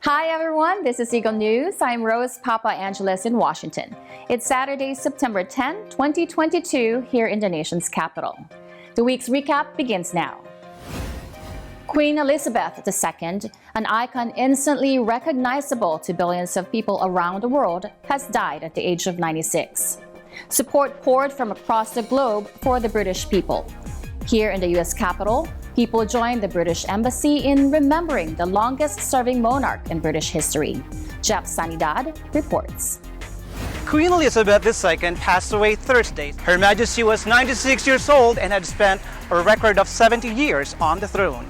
Hi everyone, this is Eagle News. I'm Rose Papa Angeles in Washington. It's Saturday, September 10, 2022, here in the nation's capital. The week's recap begins now. Queen Elizabeth II, an icon instantly recognizable to billions of people around the world, has died at the age of 96. Support poured from across the globe for the British people. Here in the U.S. Capitol, people joined the British Embassy in remembering the longest-serving monarch in British history. Jeff Sanidad reports. Queen Elizabeth II passed away Thursday. Her Majesty was 96 years old and had spent a record of 70 years on the throne.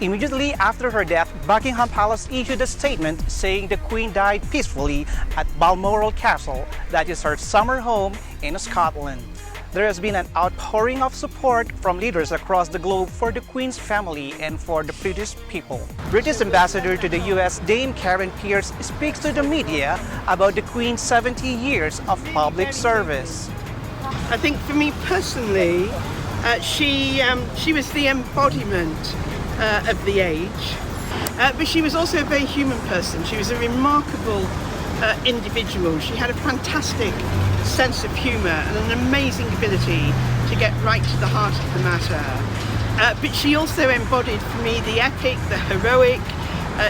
Immediately after her death, Buckingham Palace issued a statement saying the Queen died peacefully at Balmoral Castle, that is her summer home in Scotland. There has been an outpouring of support from leaders across the globe for the Queen's family and for the British people. British Ambassador to the U.S. Dame Karen Pierce speaks to the media about the Queen's 70 years of public service. I think for me personally, she was the embodiment of the age, but she was also a very human person. She was a remarkable individual. She had a fantastic sense of humour and an amazing ability to get right to the heart of the matter. But she also embodied for me the epic, the heroic.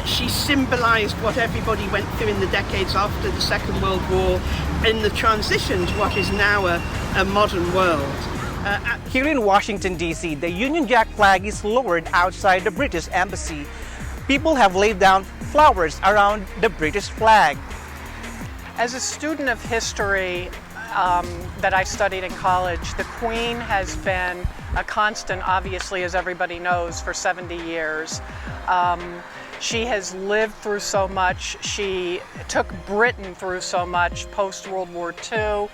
She symbolised what everybody went through in the decades after the Second World War in the transition to what is now a modern world. Here in Washington, D.C., the Union Jack flag is lowered outside the British Embassy. People have laid down flowers around the British flag. As a student of history that I studied in college, the Queen has been a constant, obviously, as everybody knows, for 70 years. She has lived through so much. She took Britain through so much post-World War II,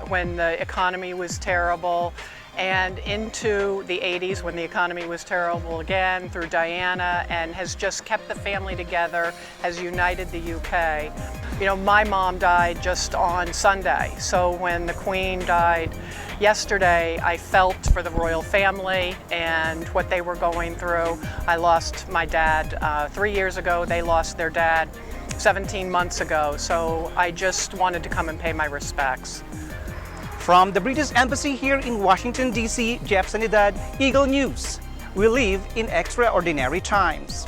when the economy was terrible, and into the 80s when the economy was terrible again, through Diana, and has just kept the family together, has united the UK. You know, my mom died just on Sunday, so when the Queen died yesterday, I felt for the royal family and what they were going through. I lost my dad 3 years ago. They lost their dad 17 months ago, so I just wanted to come and pay my respects. From the British Embassy here in Washington, D.C., Jeff Sanidad, Eagle News. We live in extraordinary times.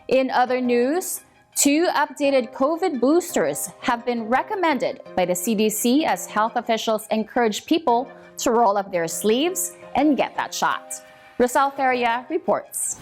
In other news, 2 updated COVID boosters have been recommended by the CDC as health officials encourage people to roll up their sleeves and get that shot. Rosal Feria reports.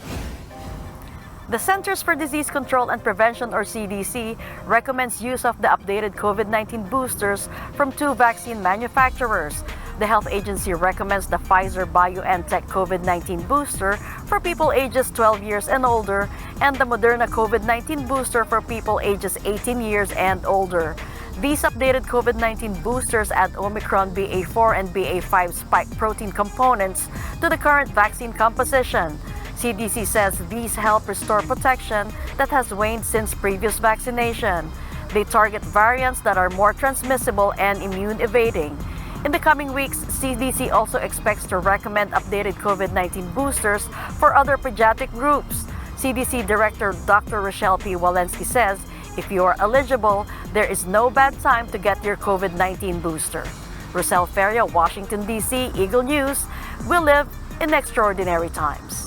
The Centers for Disease Control and Prevention, or CDC, recommends use of the updated COVID-19 boosters from 2 vaccine manufacturers. The health agency recommends the Pfizer-BioNTech COVID-19 booster for people ages 12 years and older and the Moderna COVID-19 booster for people ages 18 years and older. These updated COVID-19 boosters add Omicron BA4 and BA5 spike protein components to the current vaccine composition. CDC says these help restore protection that has waned since previous vaccination. They target variants that are more transmissible and immune evading. In the coming weeks, CDC also expects to recommend updated COVID-19 boosters for other pediatric groups. CDC Director Dr. Rochelle P. Walensky says if you are eligible, there is no bad time to get your COVID-19 booster. Rosal Feria, Washington, D.C., Eagle News. We live in extraordinary times.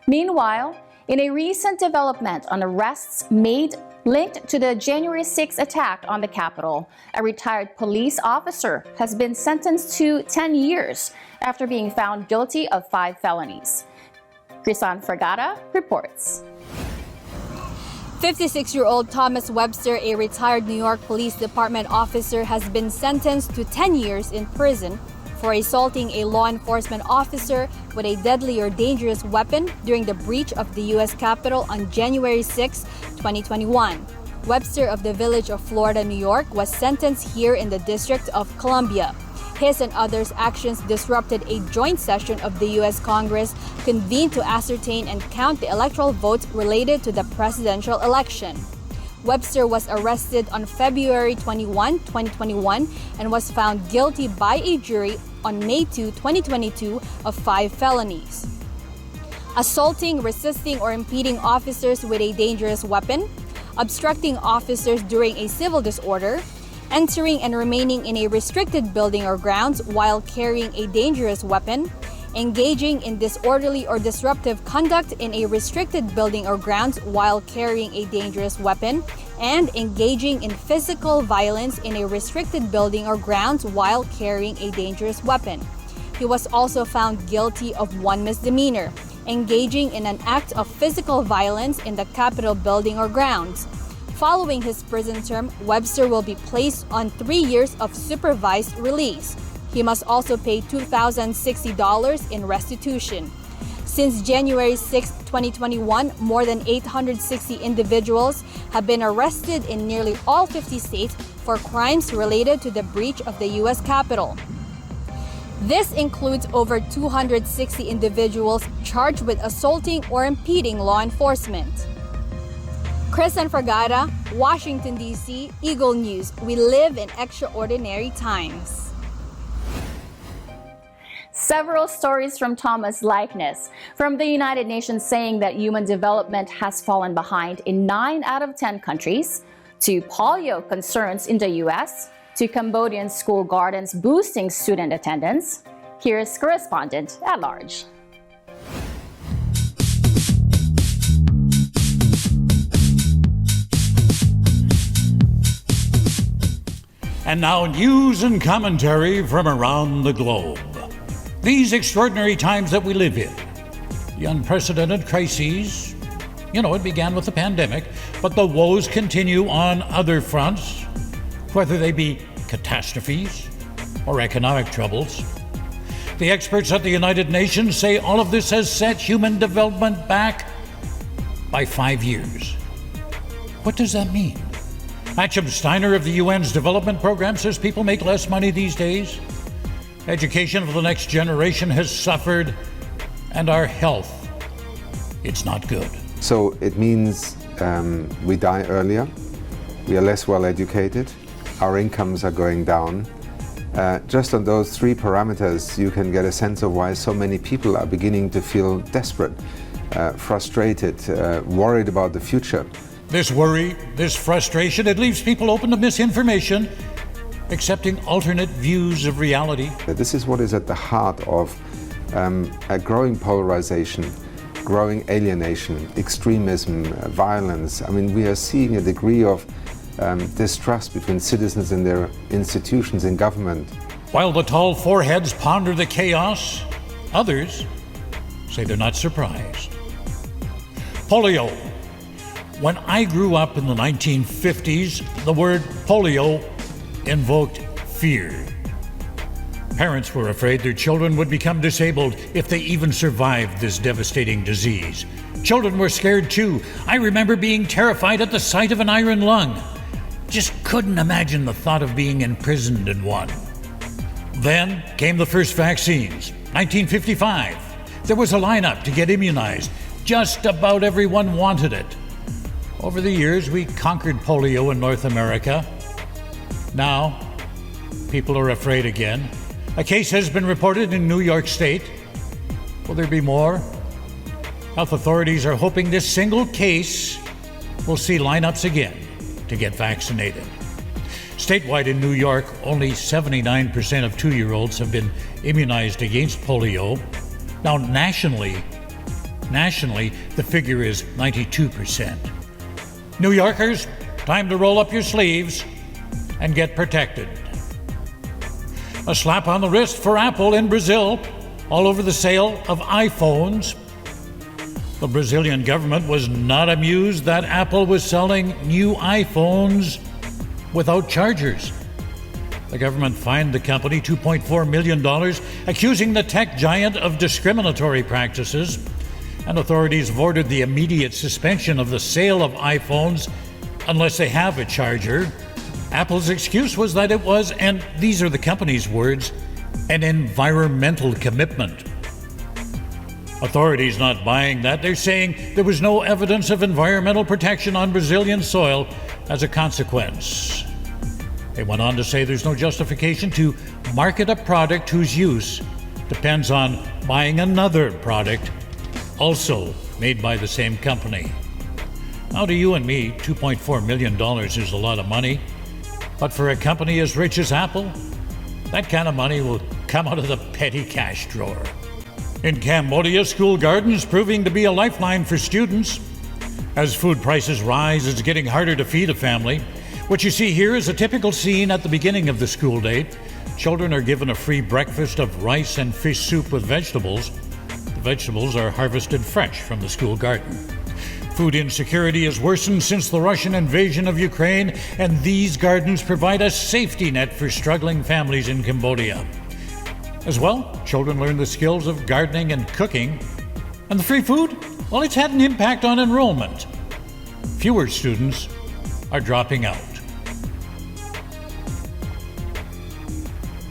Meanwhile, in a recent development on arrests made linked to the January 6 attack on the Capitol, a retired police officer has been sentenced to 10 years after being found guilty of 5 felonies. Crisan Fergata reports. 56-year-old Thomas Webster, a retired New York Police Department officer, has been sentenced to 10 years in prison for assaulting a law enforcement officer with a deadly or dangerous weapon during the breach of the U.S. Capitol on January 6, 2021. Webster of the Village of Florida, New York, was sentenced here in the District of Columbia. His and others' actions disrupted a joint session of the U.S. Congress convened to ascertain and count the electoral votes related to the presidential election. Webster was arrested on February 21, 2021, and was found guilty by a jury on May 2, 2022 of 5 felonies. assaulting, resisting, or impeding officers with a dangerous weapon, obstructing officers during a civil disorder, entering and remaining in a restricted building or grounds while carrying a dangerous weapon, engaging in disorderly or disruptive conduct in a restricted building or grounds while carrying a dangerous weapon, and engaging in physical violence in a restricted building or grounds while carrying a dangerous weapon. He was also found guilty of one misdemeanor, engaging in an act of physical violence in the Capitol building or grounds. Following his prison term, Webster will be placed on 3 years of supervised release. He must also pay $2,060 in restitution. Since January 6, 2021, more than 860 individuals have been arrested in nearly all 50 states for crimes related to the breach of the U.S. Capitol. This includes over 260 individuals charged with assaulting or impeding law enforcement. Chris Anfragada, Washington, D.C., Eagle News. We live in extraordinary times. Several stories from Thomas Likeness, from the United Nations saying that human development has fallen behind in 9 out of 10 countries, to polio concerns in the U.S., to Cambodian school gardens boosting student attendance. Here's correspondent at large. And now news and commentary from around the globe. These extraordinary times that we live in, the unprecedented crises, it began with the pandemic, but the woes continue on other fronts, whether they be catastrophes or economic troubles. The experts at the United Nations say all of this has set human development back by 5 years. What does that mean? Achim Steiner of the UN's Development Program says people make less money these days. Education of the next generation has suffered, and our health, it's not good. So it means we die earlier, we are less well educated, our incomes are going down. Just on those 3 parameters, you can get a sense of why so many people are beginning to feel desperate, frustrated, worried about the future. This worry, this frustration, it leaves people open to misinformation, accepting alternate views of reality. This is what is at the heart of a growing polarization, growing alienation, extremism, violence. I mean, we are seeing a degree of distrust between citizens and their institutions and government. While the tall foreheads ponder the chaos, others say they're not surprised. Polio. When I grew up in the 1950s, the word polio invoked fear. Parents were afraid their children would become disabled if they even survived this devastating disease. Children were scared too. I remember being terrified at the sight of an iron lung. Just couldn't imagine the thought of being imprisoned in one. Then came the first vaccines. 1955. There was a lineup to get immunized. Just about everyone wanted it. Over the years, we conquered polio in North America. Now, people are afraid again. A case has been reported in New York State. Will there be more? Health authorities are hoping this single case will see lineups again to get vaccinated. Statewide in New York, only 79% of 2-year-olds have been immunized against polio. Now, nationally, the figure is 92%. New Yorkers, time to roll up your sleeves and get protected. A slap on the wrist for Apple in Brazil, all over the sale of iPhones. The Brazilian government was not amused that Apple was selling new iPhones without chargers. The government fined the company $2.4 million, accusing the tech giant of discriminatory practices, and authorities have ordered the immediate suspension of the sale of iPhones unless they have a charger. Apple's excuse was that it was, and these are the company's words, an environmental commitment. Authorities not buying that. They're saying there was no evidence of environmental protection on Brazilian soil as a consequence. They went on to say there's no justification to market a product whose use depends on buying another product also made by the same company. Now to you and me, $2.4 million is a lot of money, but for a company as rich as Apple, that kind of money will come out of the petty cash drawer. In Cambodia, school gardens proving to be a lifeline for students. As food prices rise, it's getting harder to feed a family. What you see here is a typical scene at the beginning of the school day. Children are given a free breakfast of rice and fish soup with vegetables. The vegetables are harvested fresh from the school garden. Food insecurity has worsened since the Russian invasion of Ukraine, and these gardens provide a safety net for struggling families in Cambodia. As well, children learn the skills of gardening and cooking. And the free food? Well, it's had an impact on enrollment. Fewer students are dropping out.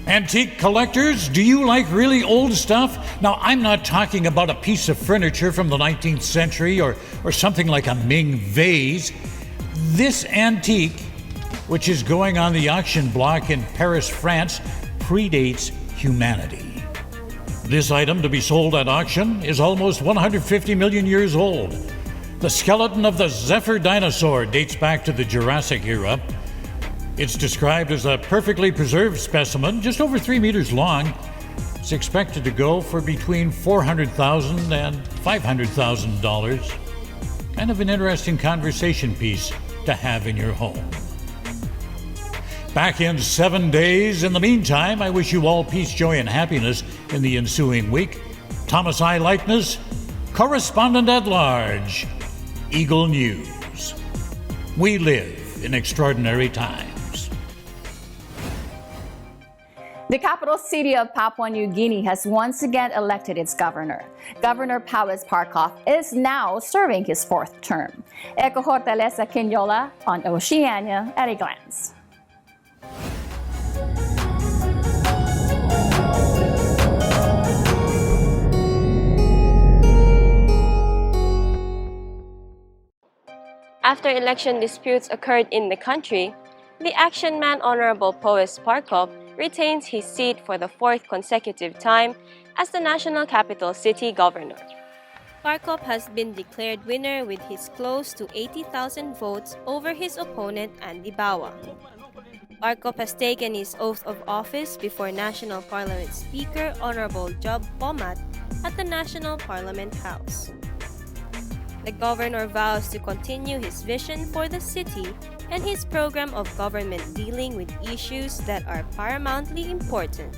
Antique collectors, do you like really old stuff? Now, I'm not talking about a piece of furniture from the 19th century or something like a Ming vase. This antique, which is going on the auction block in Paris, France, predates humanity. This item to be sold at auction is almost 150 million years old. The skeleton of the Zephyr dinosaur dates back to the Jurassic era. It's described as a perfectly preserved specimen, just over 3 meters long. It's expected to go for between $400,000 and $500,000. Kind of an interesting conversation piece to have in your home. Back in 7 days. In the meantime, I wish you all peace, joy, and happiness in the ensuing week. Thomas I. Likeness, Correspondent at Large, Eagle News. We live in extraordinary times. The capital city of Papua New Guinea has once again elected its governor. Governor Parkop is now serving his 4th term. Eko Hortaleza Quinola on Oceania at a Glance. After election disputes occurred in the country, the action man Honorable Powes Parkop retains his seat for the 4th consecutive time as the national capital city governor. Parkop has been declared winner with his close to 80,000 votes over his opponent Andy Bawa. Parkop has taken his oath of office before National Parliament Speaker Honorable Job Pomat at the National Parliament House. The governor vows to continue his vision for the city and his program of government dealing with issues that are paramountly important.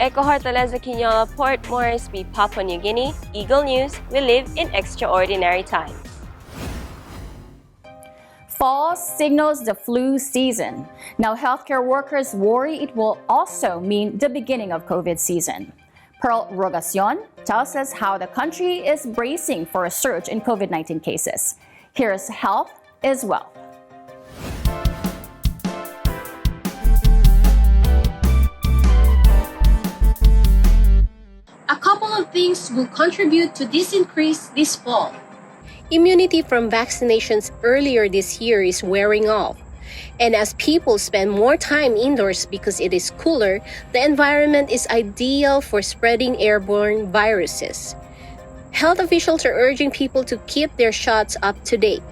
Eko Hortaleza Quinola, Port Moresby, Papua New Guinea, Eagle News. We live in extraordinary times. Fall signals the flu season. Now healthcare workers worry it will also mean the beginning of COVID season. Pearl Rogacion tells us how the country is bracing for a surge in COVID-19 cases. Here's Health is Wealth. A couple of things will contribute to this increase this fall. Immunity from vaccinations earlier this year is wearing off. And as people spend more time indoors because it is cooler, the environment is ideal for spreading airborne viruses. Health officials are urging people to keep their shots up to date.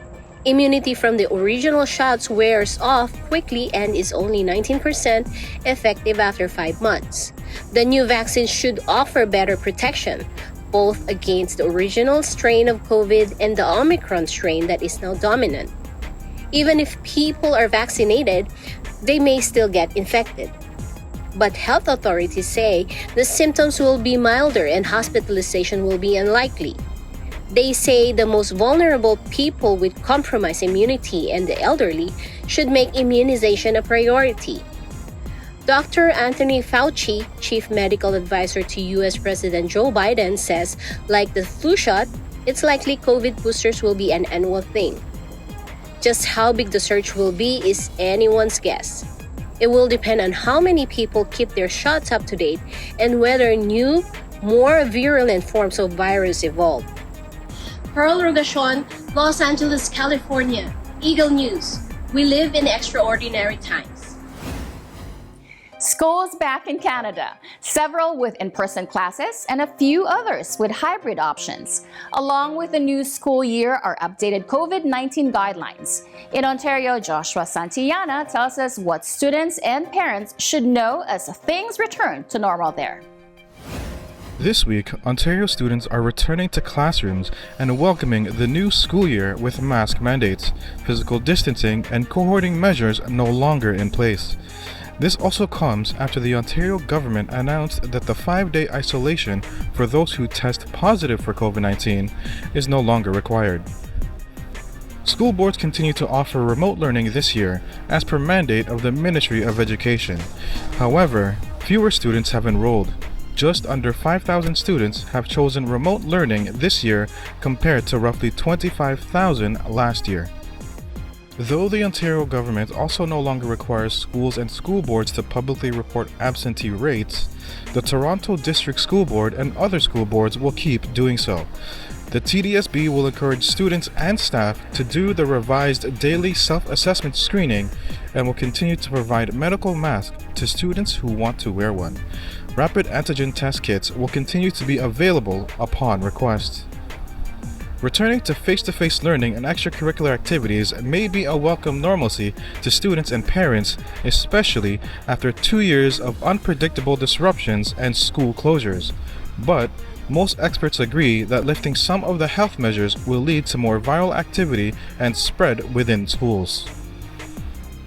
Immunity from the original shots wears off quickly and is only 19% effective after 5 months. The new vaccine should offer better protection, both against the original strain of COVID and the Omicron strain that is now dominant. Even if people are vaccinated, they may still get infected. But health authorities say the symptoms will be milder and hospitalization will be unlikely. They say the most vulnerable people with compromised immunity and the elderly should make immunization a priority. Dr. Anthony Fauci, chief medical advisor to U.S. President Joe Biden, says, like the flu shot, it's likely COVID boosters will be an annual thing. Just how big the surge will be is anyone's guess. It will depend on how many people keep their shots up to date and whether new, more virulent forms of virus evolve. Pearl Rogacion, Los Angeles, California, Eagle News. We live in extraordinary times. Schools back in Canada, several with in-person classes and a few others with hybrid options. Along with the new school year are updated COVID-19 guidelines. In Ontario, Joshua Santillana tells us what students and parents should know as things return to normal there. This week, Ontario students are returning to classrooms and welcoming the new school year with mask mandates, physical distancing, and cohorting measures no longer in place. This also comes after the Ontario government announced that the 5-day isolation for those who test positive for COVID-19 is no longer required. School boards continue to offer remote learning this year as per mandate of the Ministry of Education. However, fewer students have enrolled. Just under 5,000 students have chosen remote learning this year compared to roughly 25,000 last year. Though the Ontario government also no longer requires schools and school boards to publicly report absentee rates, the Toronto District School Board and other school boards will keep doing so. The TDSB will encourage students and staff to do the revised daily self-assessment screening and will continue to provide medical masks to students who want to wear one. Rapid antigen test kits will continue to be available upon request. Returning to face-to-face learning and extracurricular activities may be a welcome normalcy to students and parents, especially after 2 years of unpredictable disruptions and school closures. But most experts agree that lifting some of the health measures will lead to more viral activity and spread within schools.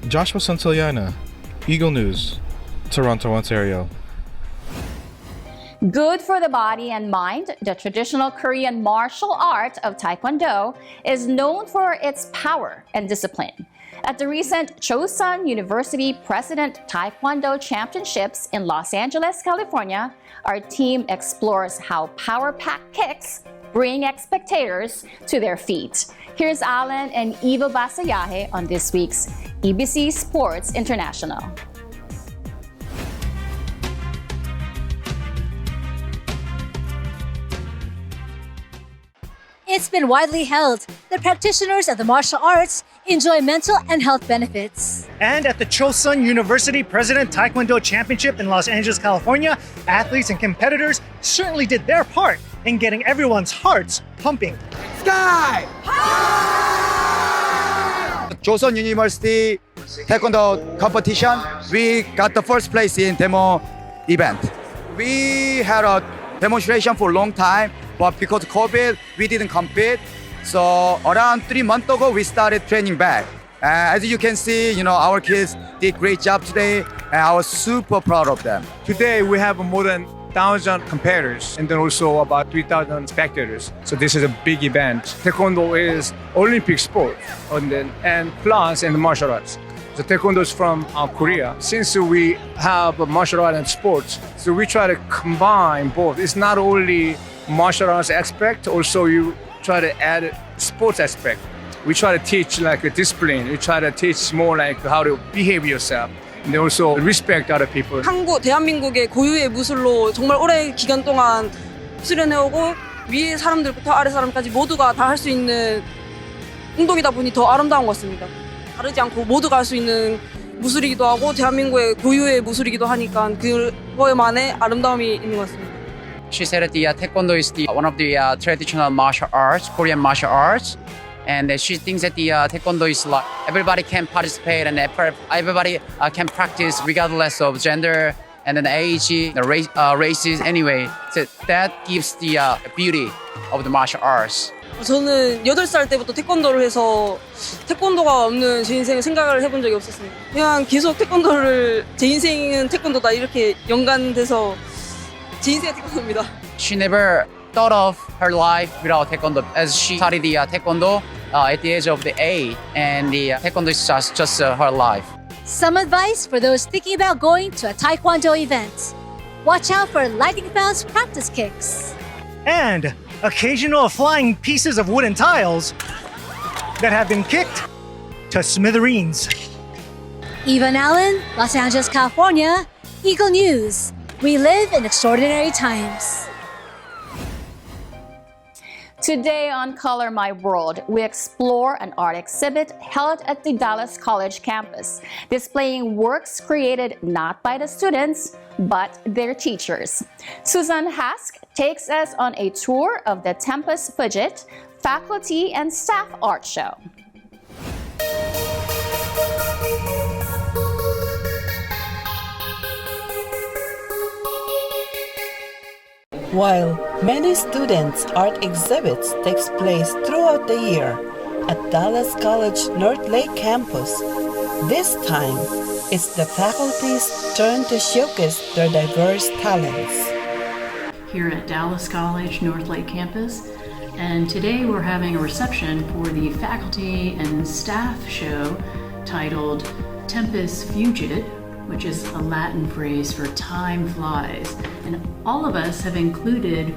Joshua Santillana, Eagle News, Toronto, Ontario. Good for the body and mind, the traditional Korean martial art of Taekwondo is known for its power and discipline. At the recent Chosun University President Taekwondo Championships in Los Angeles, California, our team explores how power-packed kicks bring spectators to their feet. Here's Alan and Eva Basayahe on this week's EBC Sports International. It's been widely held that practitioners of the martial arts enjoy mental and health benefits. And at the Chosun University President Taekwondo Championship in Los Angeles, California, athletes and competitors certainly did their part in getting everyone's hearts pumping. Sky! Chosun University Taekwondo competition, we got the first place in demo event. We had a demonstration for a long time, but because of COVID, we didn't compete. So around 3 months ago, we started training back. As you can see, our kids did a great job today, and I was super proud of them. Today, we have more than 1,000 competitors and then also about 3,000 spectators. So this is a big event. Taekwondo is Olympic sport and plus in the martial arts. So Taekwondo is from Korea. Since we have martial art and sports, so we try to combine both. It's not only martial arts aspect, also you try to add sports aspect. We try to teach like a discipline. We try to teach more like how to behave yourself and also respect other people. 대한민국의 고유의 무술로 정말 오랜 기간 동안 수련해오고 위에 사람들부터 아래 사람까지 모두가 다 할 수 있는 운동이다 보니 더 아름다운 것 같습니다. 다르지 않고 모두가 할 수 있는 무술이기도 하고 대한민국의 고유의 무술이기도 하니까 그거에만의 아름다움이 있는 것 같습니다. She said that the Taekwondo is one of the traditional martial arts, Korean martial arts, and she thinks that the Taekwondo is like everybody can participate and everybody can practice regardless of gender and then age, the races. Anyway, so that gives the beauty of the martial arts. 저는 8살 때부터 태권도를 해서 태권도가 없는 제 인생을 생각을 해본 적이 없었습니다. 그냥 계속 태권도를 제 인생은 태권도다 이렇게 연관돼서 제 인생은 태권도입니다. She never thought of her life without Taekwondo as she studied the Taekwondo at the age of the 8 and the Taekwondo is just her life. Some advice for those thinking about going to a Taekwondo event. Watch out for lightning fast practice kicks. And occasional flying pieces of wooden tiles that have been kicked to smithereens. Evan Allen, Los Angeles, California, Eagle News. We live in extraordinary times. Today on Color My World, we explore an art exhibit held at the Dallas College campus, displaying works created not by the students, but their teachers. Susan Hask takes us on a tour of the Tempus Fidget Faculty and Staff Art Show. While many students' art exhibits takes place throughout the year at Dallas College North Lake campus, this time it's the faculty's turn to showcase their diverse talents. Here at Dallas College North Lake campus, and today we're having a reception for the faculty and staff show titled Tempus Fugit, which is a Latin phrase for time flies. And all of us have included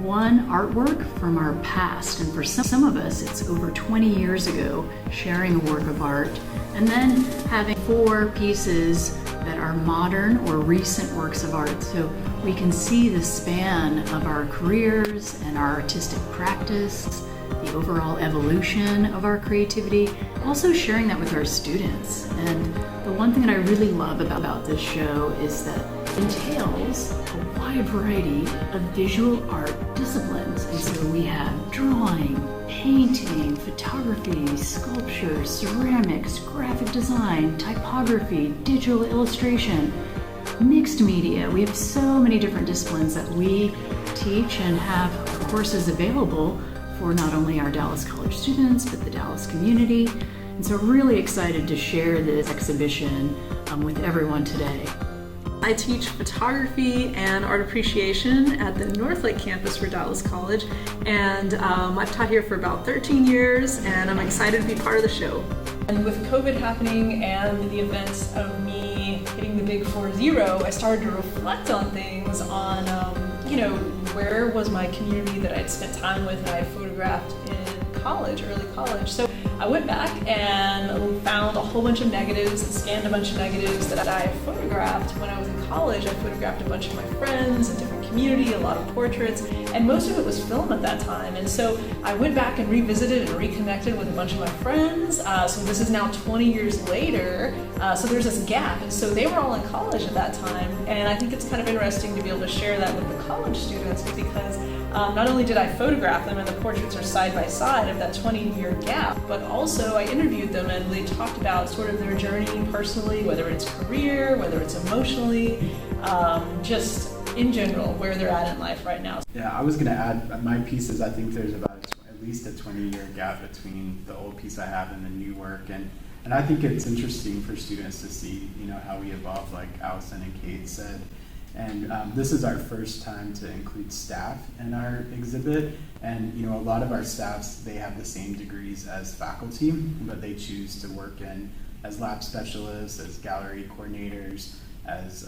one artwork from our past, and for some of us it's over 20 years ago, sharing a work of art, and then having 4 pieces that are modern or recent works of art, so we can see the span of our careers and our artistic practice, the overall evolution of our creativity, also sharing that with our students. And the one thing that I really love about this show is that it entails a wide variety of visual art disciplines. And so we have drawing, painting, photography, sculpture, ceramics, graphic design, typography, digital illustration, mixed media. We have so many different disciplines that we teach and have courses available for not only our Dallas College students, but the Dallas community. And so really excited to share this exhibition with everyone today. I teach photography and art appreciation at the North Lake campus for Dallas College, and I've taught here for about 13 years, and I'm excited to be part of the show. And with COVID happening and the events of me hitting the big 4-0, I started to reflect on things on, where was my community that I'd spent time with and I photographed in college, early college. So I went back and found a whole bunch of negatives and scanned a bunch of negatives that I photographed when I was in college. I photographed a bunch of my friends, a different community, a lot of portraits, and most of it was film at that time. And so I went back and revisited and reconnected with a bunch of my friends. So this is now 20 years later. So there's this gap. And so they were all in college at that time. And I think it's kind of interesting to be able to share that with the college students, because not only did I photograph them and the portraits are side by side of that 20-year gap, but also I interviewed them and they talked about sort of their journey personally, whether it's career, whether it's emotionally, just in general, where they're at in life right now. Yeah, I was going to add my pieces. I think there's about at least a 20-year gap between the old piece I have and the new work, and I think it's interesting for students to see, how we evolve, like Allison and Kate said. And this is our first time to include staff in our exhibit, and a lot of our staffs, they have the same degrees as faculty, but they choose to work as lab specialists, as gallery coordinators, as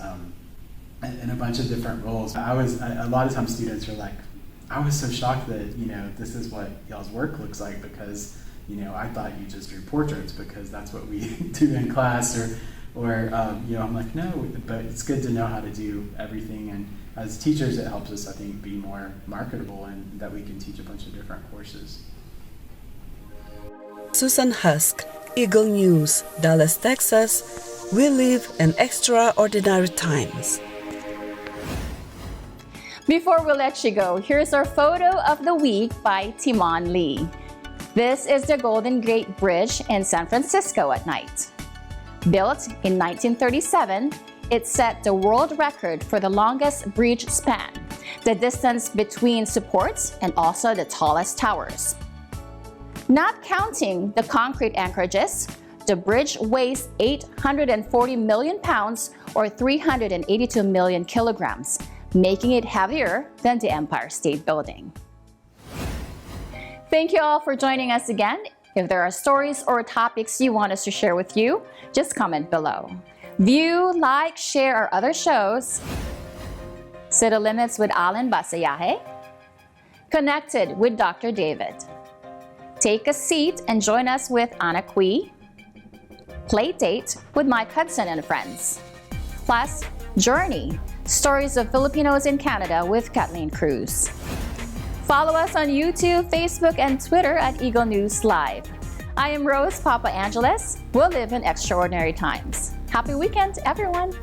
in a bunch of different roles. A lot of times students are like, I was so shocked that this is what y'all's work looks like, because I thought you just drew portraits because that's what we do in class, or I'm like, no, but it's good to know how to do everything, and as teachers it helps us, I think, be more marketable and that we can teach a bunch of different courses. Susan Husk, Eagle News, Dallas, Texas. We live in extraordinary times. Before we let you go, here's our photo of the week by Timon Lee. This is the Golden Gate Bridge in San Francisco at night. Built in 1937, it set the world record for the longest bridge span, the distance between supports and also the tallest towers. Not counting the concrete anchorages, the bridge weighs 840 million pounds or 382 million kilograms, making it heavier than the Empire State Building. Thank you all for joining us again. If there are stories or topics you want us to share with you, just comment below. View, like, share our other shows. City Limits with Alan Basayahe. Connected with Dr. David. Take a seat and join us with Anna Kui. Play Date with Mike Hudson and friends. Plus, Journey, Stories of Filipinos in Canada with Kathleen Cruz. Follow us on YouTube, Facebook, and Twitter at Eagle News Live. I am Rose Papa Angeles. We'll live in extraordinary times. Happy weekend, everyone.